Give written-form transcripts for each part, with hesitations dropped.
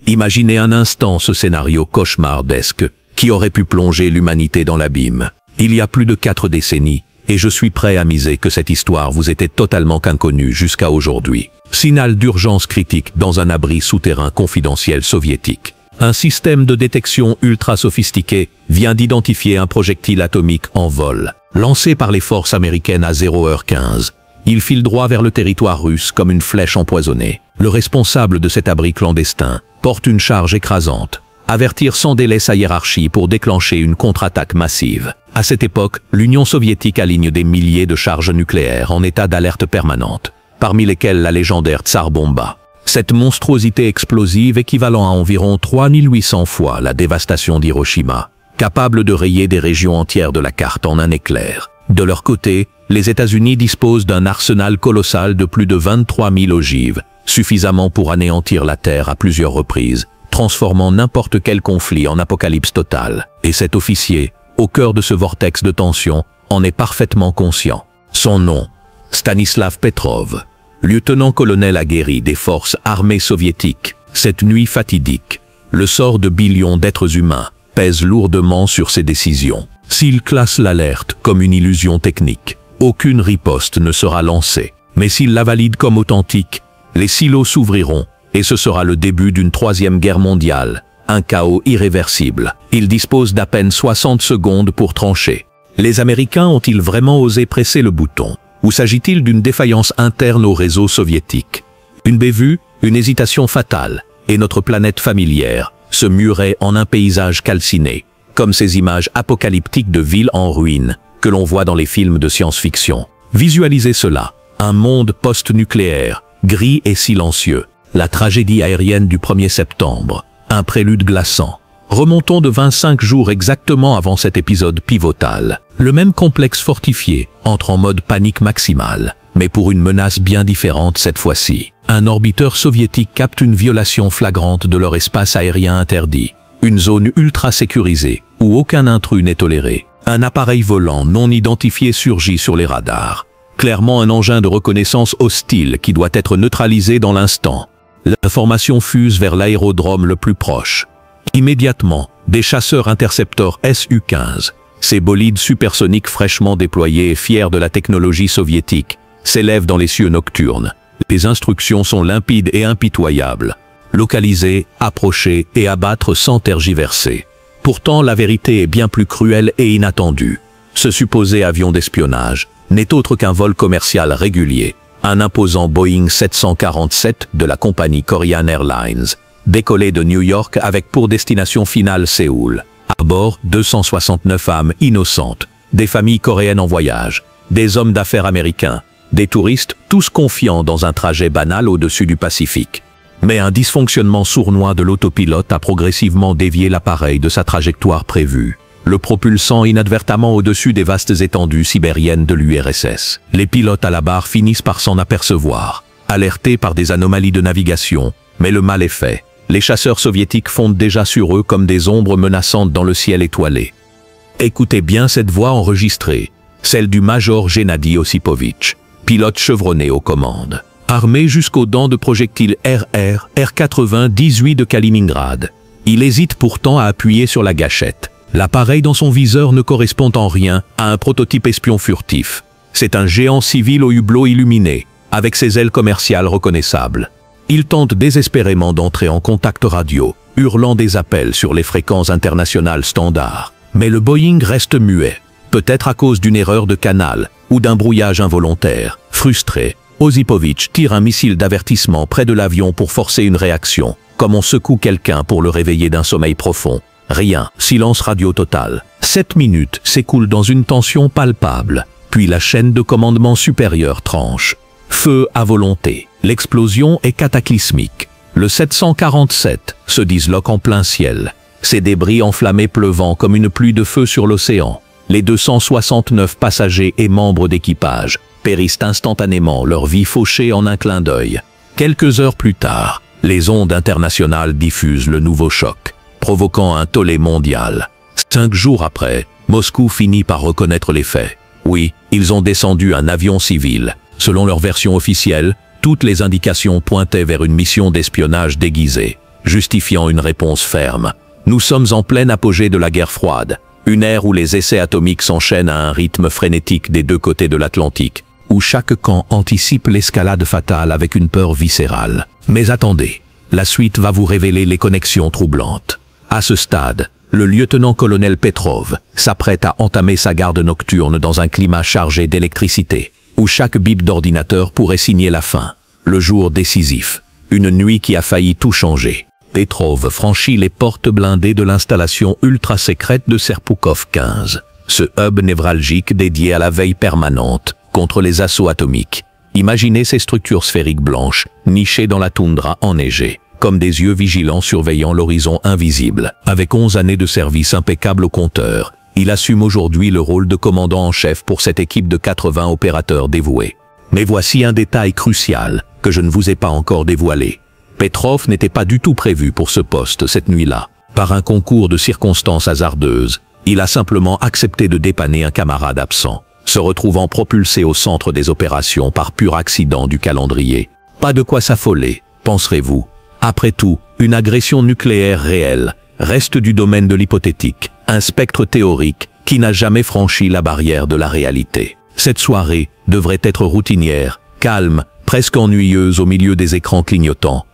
Imaginez un instant ce scénario cauchemardesque qui aurait pu plonger l'humanité dans l'abîme. Il y a plus de 4 décennies, et je suis prêt à miser que cette histoire vous était totalement inconnue jusqu'à aujourd'hui. Signal d'urgence critique dans un abri souterrain confidentiel soviétique. Un système de détection ultra sophistiqué vient d'identifier un projectile atomique en vol, lancé par les forces américaines à 0h15. Il file droit vers le territoire russe comme une flèche empoisonnée. Le responsable de cet abri clandestin porte une charge écrasante. Avertir sans délai sa hiérarchie pour déclencher une contre-attaque massive. À cette époque, l'Union soviétique aligne des milliers de charges nucléaires en état d'alerte permanente, parmi lesquelles la légendaire Tsar Bomba. Cette monstruosité explosive équivalent à environ 3800 fois la dévastation d'Hiroshima, capable de rayer des régions entières de la carte en un éclair. De leur côté, les États-Unis disposent d'un arsenal colossal de plus de 23 000 ogives, suffisamment pour anéantir la Terre à plusieurs reprises, transformant n'importe quel conflit en apocalypse totale. Et cet officier, au cœur de ce vortex de tension, en est parfaitement conscient. Son nom, Stanislav Petrov, lieutenant-colonel aguerri des forces armées soviétiques. Cette nuit fatidique, le sort de billions d'êtres humains pèse lourdement sur ses décisions. S'il classe l'alerte comme une illusion technique, aucune riposte ne sera lancée. Mais s'il la valide comme authentique, les silos s'ouvriront, et ce sera le début d'une 3e guerre mondiale, un chaos irréversible. Il dispose d'à peine 60 secondes pour trancher. Les Américains ont-ils vraiment osé presser le bouton? Ou s'agit-il d'une défaillance interne au réseau soviétique? Une bévue, une hésitation fatale, et notre planète familière se murait en un paysage calciné, comme ces images apocalyptiques de villes en ruine que l'on voit dans les films de science-fiction. Visualisez cela, un monde post-nucléaire, gris et silencieux. La tragédie aérienne du 1er septembre, un prélude glaçant. Remontons de 25 jours exactement avant cet épisode pivotal. Le même complexe fortifié entre en mode panique maximale, mais pour une menace bien différente cette fois-ci. Un orbiteur soviétique capte une violation flagrante de leur espace aérien interdit. Une zone ultra sécurisée, où aucun intrus n'est toléré. Un appareil volant non identifié surgit sur les radars. Clairement un engin de reconnaissance hostile qui doit être neutralisé dans l'instant. L'information fuse vers l'aérodrome le plus proche. Immédiatement, des chasseurs intercepteurs Su-15, ces bolides supersoniques fraîchement déployés et fiers de la technologie soviétique, s'élèvent dans les cieux nocturnes. Les instructions sont limpides et impitoyables. Localiser, approcher et abattre sans tergiverser. Pourtant, la vérité est bien plus cruelle et inattendue. Ce supposé avion d'espionnage n'est autre qu'un vol commercial régulier, un imposant Boeing 747 de la compagnie Korean Airlines, décollé de New York avec pour destination finale Séoul. À bord, 269 âmes innocentes, des familles coréennes en voyage, des hommes d'affaires américains, des touristes, tous confiants dans un trajet banal au-dessus du Pacifique. Mais un dysfonctionnement sournois de l'autopilote a progressivement dévié l'appareil de sa trajectoire prévue, le propulsant inadvertemment au-dessus des vastes étendues sibériennes de l'URSS. Les pilotes à la barre finissent par s'en apercevoir, alertés par des anomalies de navigation, mais le mal est fait. Les chasseurs soviétiques fondent déjà sur eux comme des ombres menaçantes dans le ciel étoilé. Écoutez bien cette voix enregistrée, celle du major Gennady Osipovitch, pilote chevronné aux commandes. Armé jusqu'aux dents de projectiles R-98 de Kaliningrad, il hésite pourtant à appuyer sur la gâchette. L'appareil dans son viseur ne correspond en rien à un prototype espion furtif. C'est un géant civil au hublot illuminé, avec ses ailes commerciales reconnaissables. Il tente désespérément d'entrer en contact radio, hurlant des appels sur les fréquences internationales standards. Mais le Boeing reste muet, peut-être à cause d'une erreur de canal ou d'un brouillage involontaire. Frustré, Osipovitch tire un missile d'avertissement près de l'avion pour forcer une réaction, comme on secoue quelqu'un pour le réveiller d'un sommeil profond. Rien, silence radio total. 7 minutes s'écoulent dans une tension palpable, puis la chaîne de commandement supérieur tranche. Feu à volonté. L'explosion est cataclysmique. Le 747 se disloque en plein ciel, ses débris enflammés pleuvant comme une pluie de feu sur l'océan. Les 269 passagers et membres d'équipage périssent instantanément, leur vie fauchée en un clin d'œil. Quelques heures plus tard, les ondes internationales diffusent le nouveau choc, provoquant un tollé mondial. 5 jours après, Moscou finit par reconnaître les faits. Oui, ils ont descendu un avion civil. Selon leur version officielle, toutes les indications pointaient vers une mission d'espionnage déguisée. justifiant une réponse ferme. Nous sommes en plein apogée de la guerre froide, une ère où les essais atomiques s'enchaînent à un rythme frénétique des deux côtés de l'Atlantique, où chaque camp anticipe l'escalade fatale avec une peur viscérale. Mais attendez, la suite va vous révéler les connexions troublantes. À ce stade, le lieutenant-colonel Petrov s'apprête à entamer sa garde nocturne dans un climat chargé d'électricité, où chaque bip d'ordinateur pourrait signer la fin. Le jour décisif, une nuit qui a failli tout changer. Petrov franchit les portes blindées de l'installation ultra-secrète de Serpoukov 15, ce hub névralgique dédié à la veille permanente contre les assauts atomiques. Imaginez ces structures sphériques blanches, nichées dans la toundra enneigée, comme des yeux vigilants surveillant l'horizon invisible. Avec 11 années de service impeccable au compteur, il assume aujourd'hui le rôle de commandant en chef pour cette équipe de 80 opérateurs dévoués. Mais voici un détail crucial que je ne vous ai pas encore dévoilé. Petrov n'était pas du tout prévu pour ce poste cette nuit-là. Par un concours de circonstances hasardeuses, il a simplement accepté de dépanner un camarade absent, se retrouvant propulsé au centre des opérations par pur accident du calendrier. Pas de quoi s'affoler, penserez-vous. Après tout, une agression nucléaire réelle reste du domaine de l'hypothétique, un spectre théorique qui n'a jamais franchi la barrière de la réalité. Cette soirée devrait être routinière, calme, presque ennuyeuse au milieu des écrans clignotants.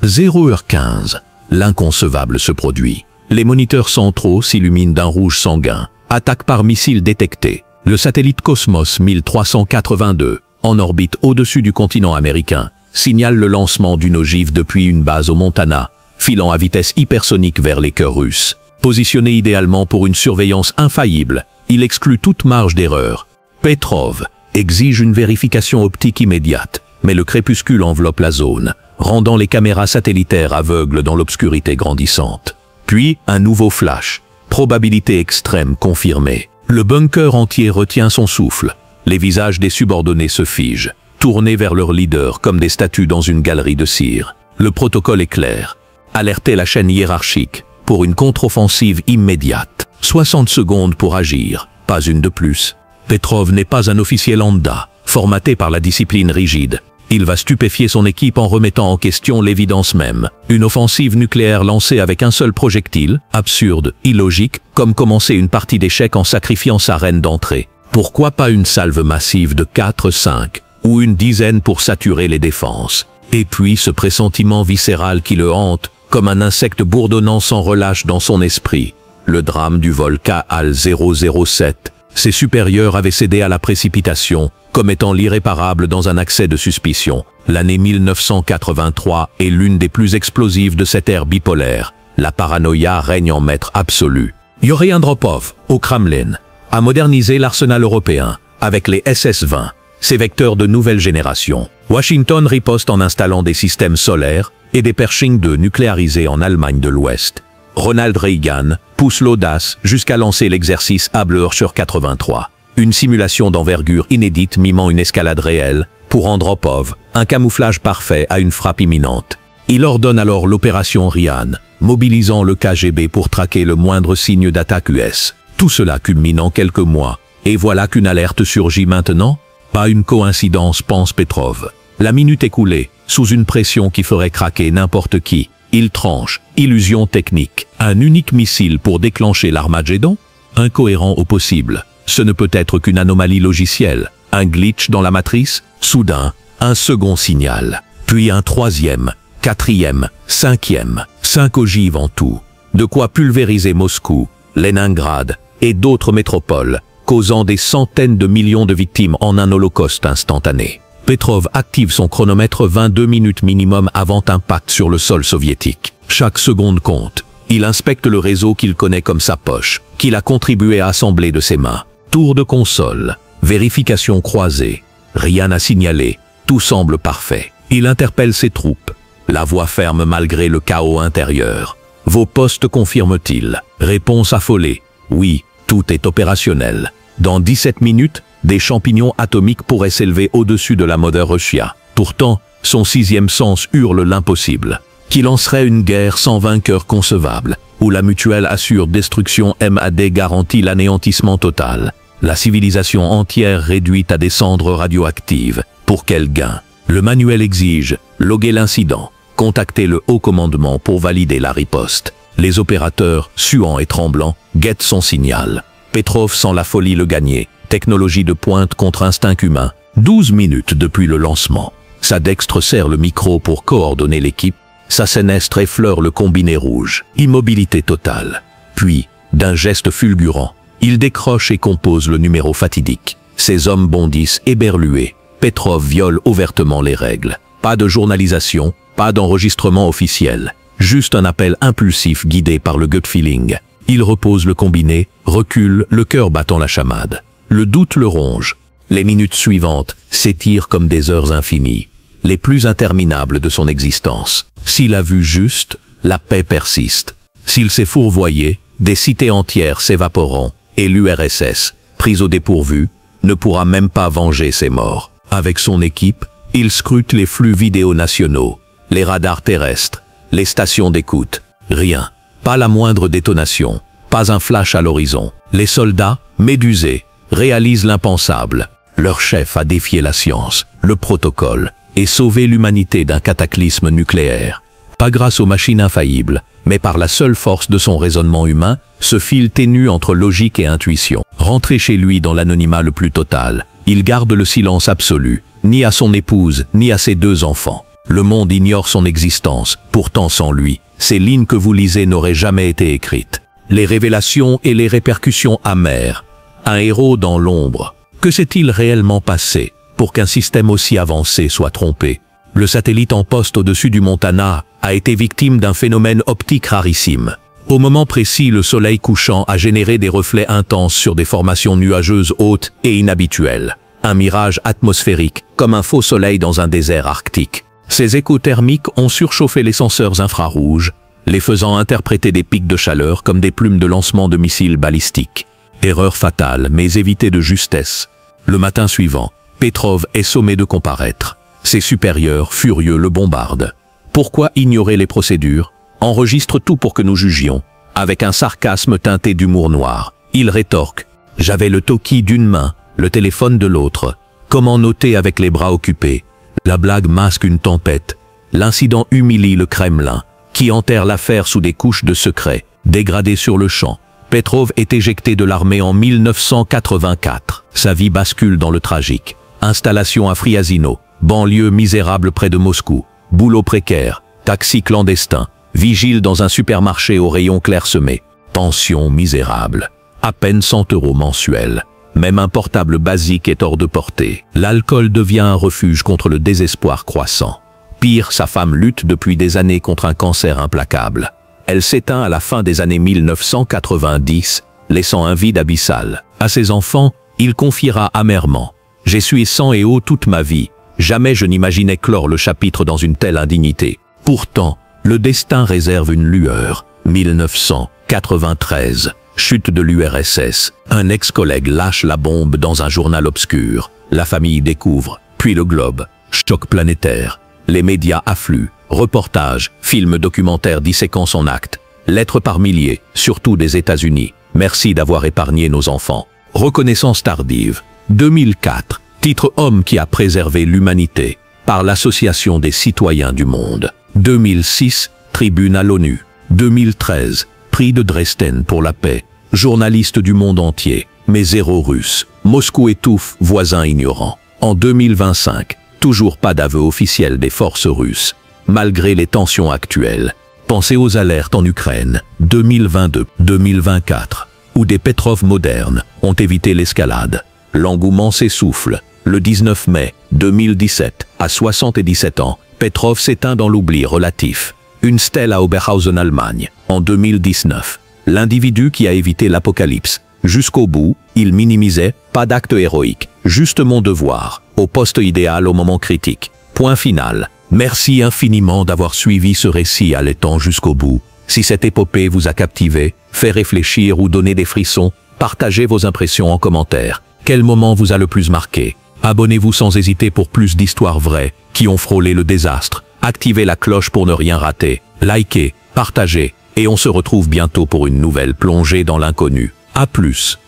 0h15, l'inconcevable se produit. Les moniteurs centraux s'illuminent d'un rouge sanguin. Attaque par missile détectée. Le satellite Cosmos 1382, en orbite au-dessus du continent américain, signale le lancement d'une ogive depuis une base au Montana, filant à vitesse hypersonique vers les cœurs russes. Positionné idéalement pour une surveillance infaillible, il exclut toute marge d'erreur. Petrov exige une vérification optique immédiate, mais le crépuscule enveloppe la zone, rendant les caméras satellitaires aveugles dans l'obscurité grandissante. Puis, un nouveau flash. Probabilité extrême confirmée. Le bunker entier retient son souffle. Les visages des subordonnés se figent, tournés vers leur leader comme des statues dans une galerie de cire. Le protocole est clair. Alerter la chaîne hiérarchique pour une contre-offensive immédiate. 60 secondes pour agir, pas une de plus. Petrov n'est pas un officiel lambda, formaté par la discipline rigide. Il va stupéfier son équipe en remettant en question l'évidence même. Une offensive nucléaire lancée avec un seul projectile, absurde, illogique, comme commencer une partie d'échecs en sacrifiant sa reine d'entrée. Pourquoi pas une salve massive de 4-5, ou une dizaine pour saturer les défenses? Et puis ce pressentiment viscéral qui le hante, comme un insecte bourdonnant sans relâche dans son esprit. Le drame du vol KAL 007. Ses supérieurs avaient cédé à la précipitation, commettant l'irréparable dans un accès de suspicion. L'année 1983 est l'une des plus explosives de cette ère bipolaire. La paranoïa règne en maître absolu. Yuri Andropov, au Kremlin, a modernisé l'arsenal européen avec les SS-20, ces vecteurs de nouvelle génération. Washington riposte en installant des systèmes solaires et des Pershing 2 nucléarisés en Allemagne de l'Ouest. Ronald Reagan pousse l'audace jusqu'à lancer l'exercice Ableherscher 83, une simulation d'envergure inédite mimant une escalade réelle, pour Andropov, un camouflage parfait à une frappe imminente. Il ordonne alors l'opération Ryan, mobilisant le KGB pour traquer le moindre signe d'attaque US. Tout cela culmine en quelques mois, et voilà qu'une alerte surgit maintenant. Pas une coïncidence, pense Petrov. La minute écoulée, sous une pression qui ferait craquer n'importe qui, il tranche, illusion technique, un unique missile pour déclencher l'Armageddon? Incohérent au possible. Ce ne peut être qu'une anomalie logicielle, un glitch dans la matrice. Soudain, un second signal, puis un troisième, quatrième, cinquième, 5 ogives en tout. De quoi pulvériser Moscou, Leningrad et d'autres métropoles, causant des centaines de millions de victimes en un holocauste instantané. Petrov active son chronomètre 22 minutes minimum avant impact sur le sol soviétique. Chaque seconde compte. Il inspecte le réseau qu'il connaît comme sa poche, qu'il a contribué à assembler de ses mains. Tour de console, vérification croisée. Rien à signaler, tout semble parfait. Il interpelle ses troupes. La voix ferme malgré le chaos intérieur. Vos postes confirment-ils? Réponse affolée. Oui, tout est opérationnel. Dans 17 minutes, des champignons atomiques pourraient s'élever au-dessus de la Mother Russia. Pourtant, son sixième sens hurle l'impossible. Qui lancerait une guerre sans vainqueur concevable, où la mutuelle assure destruction MAD garantit l'anéantissement total. La civilisation entière réduite à des cendres radioactives. Pour quel gain? Le manuel exige, loguer l'incident, Contactez le haut commandement pour valider la riposte. Les opérateurs, suants et tremblants, guettent son signal. Petrov sent la folie le gagner. Technologie de pointe contre instinct humain. 12 minutes depuis le lancement. Sa dextre serre le micro pour coordonner l'équipe. Sa sénestre effleure le combiné rouge. Immobilité totale. Puis, d'un geste fulgurant, il décroche et compose le numéro fatidique. Ses hommes bondissent éberlués. Petrov viole ouvertement les règles. Pas de journalisation, pas d'enregistrement officiel. Juste un appel impulsif guidé par le gut feeling. Il repose le combiné, recule, le cœur battant la chamade. Le doute le ronge. Les minutes suivantes s'étirent comme des heures infinies, les plus interminables de son existence. S'il a vu juste, la paix persiste. S'il s'est fourvoyé, des cités entières s'évaporeront, et l'URSS, prise au dépourvu, ne pourra même pas venger ses morts. Avec son équipe, il scrute les flux vidéo nationaux, les radars terrestres, les stations d'écoute. Rien. Pas la moindre détonation. Pas un flash à l'horizon. Les soldats, médusés, réalisent l'impensable. Leur chef a défié la science, le protocole, et sauvé l'humanité d'un cataclysme nucléaire. Pas grâce aux machines infaillibles, mais par la seule force de son raisonnement humain, ce fil ténu entre logique et intuition. Rentré chez lui dans l'anonymat le plus total, il garde le silence absolu, ni à son épouse, ni à ses 2 enfants. Le monde ignore son existence, pourtant sans lui, ces lignes que vous lisez n'auraient jamais été écrites. Les révélations et les répercussions amères. Un héros dans l'ombre. Que s'est-il réellement passé pour qu'un système aussi avancé soit trompé? Le satellite en poste au-dessus du Montana a été victime d'un phénomène optique rarissime. Au moment précis, le soleil couchant a généré des reflets intenses sur des formations nuageuses hautes et inhabituelles. Un mirage atmosphérique, comme un faux soleil dans un désert arctique. Ces échos thermiques ont surchauffé les senseurs infrarouges, les faisant interpréter des pics de chaleur comme des plumes de lancement de missiles balistiques. Erreur fatale, mais évitée de justesse. Le matin suivant, Petrov est sommé de comparaître. Ses supérieurs, furieux, le bombardent. Pourquoi ignorer les procédures? Enregistre tout pour que nous jugions. Avec un sarcasme teinté d'humour noir, il rétorque. J'avais le talkie d'une main, le téléphone de l'autre. Comment noter avec les bras occupés? La blague masque une tempête. L'incident humilie le Kremlin, qui enterre l'affaire sous des couches de secret, dégradé sur le champ. Petrov est éjecté de l'armée en 1984. Sa vie bascule dans le tragique. Installation à Friazino, banlieue misérable près de Moscou, boulot précaire, taxi clandestin, vigile dans un supermarché au rayon clairsemé, pension misérable, à peine 100 € mensuels. Même un portable basique est hors de portée. L'alcool devient un refuge contre le désespoir croissant. Pire, sa femme lutte depuis des années contre un cancer implacable. Elle s'éteint à la fin des années 1990, laissant un vide abyssal. À ses enfants, il confiera amèrement. « J'ai sué sang et eau toute ma vie. Jamais je n'imaginais clore le chapitre dans une telle indignité. Pourtant, le destin réserve une lueur. 1993. Chute de l'URSS. Un ex-collègue lâche la bombe dans un journal obscur. La famille découvre, puis le globe. Choc planétaire. Les médias affluent. Reportages, films documentaires disséquant son acte. Lettres par milliers, surtout des États-Unis. Merci d'avoir épargné nos enfants. Reconnaissance tardive. 2004. Titre Homme qui a préservé l'humanité par l'Association des citoyens du monde. 2006. Tribune à l'ONU. 2013. Prix de Dresden pour la paix. Journaliste du monde entier, mais zéro russe. Moscou étouffe, voisins ignorants. En 2025, toujours pas d'aveu officiel des forces russes, malgré les tensions actuelles. Pensez aux alertes en Ukraine, 2022-2024, où des Petrov modernes ont évité l'escalade. L'engouement s'essouffle. Le 19 mai 2017, à 77 ans, Petrov s'éteint dans l'oubli relatif. Une stèle à Oberhausen, Allemagne. En 2019, l'individu qui a évité l'apocalypse. Jusqu'au bout, il minimisait, pas d'acte héroïque, juste mon devoir, au poste idéal au moment critique. Point final. Merci infiniment d'avoir suivi ce récit allaitant jusqu'au bout. Si cette épopée vous a captivé, fait réfléchir ou donné des frissons, partagez vos impressions en commentaire. Quel moment vous a le plus marqué? Abonnez-vous sans hésiter pour plus d'histoires vraies qui ont frôlé le désastre. Activez la cloche pour ne rien rater. Likez, partagez, et on se retrouve bientôt pour une nouvelle plongée dans l'inconnu. À plus.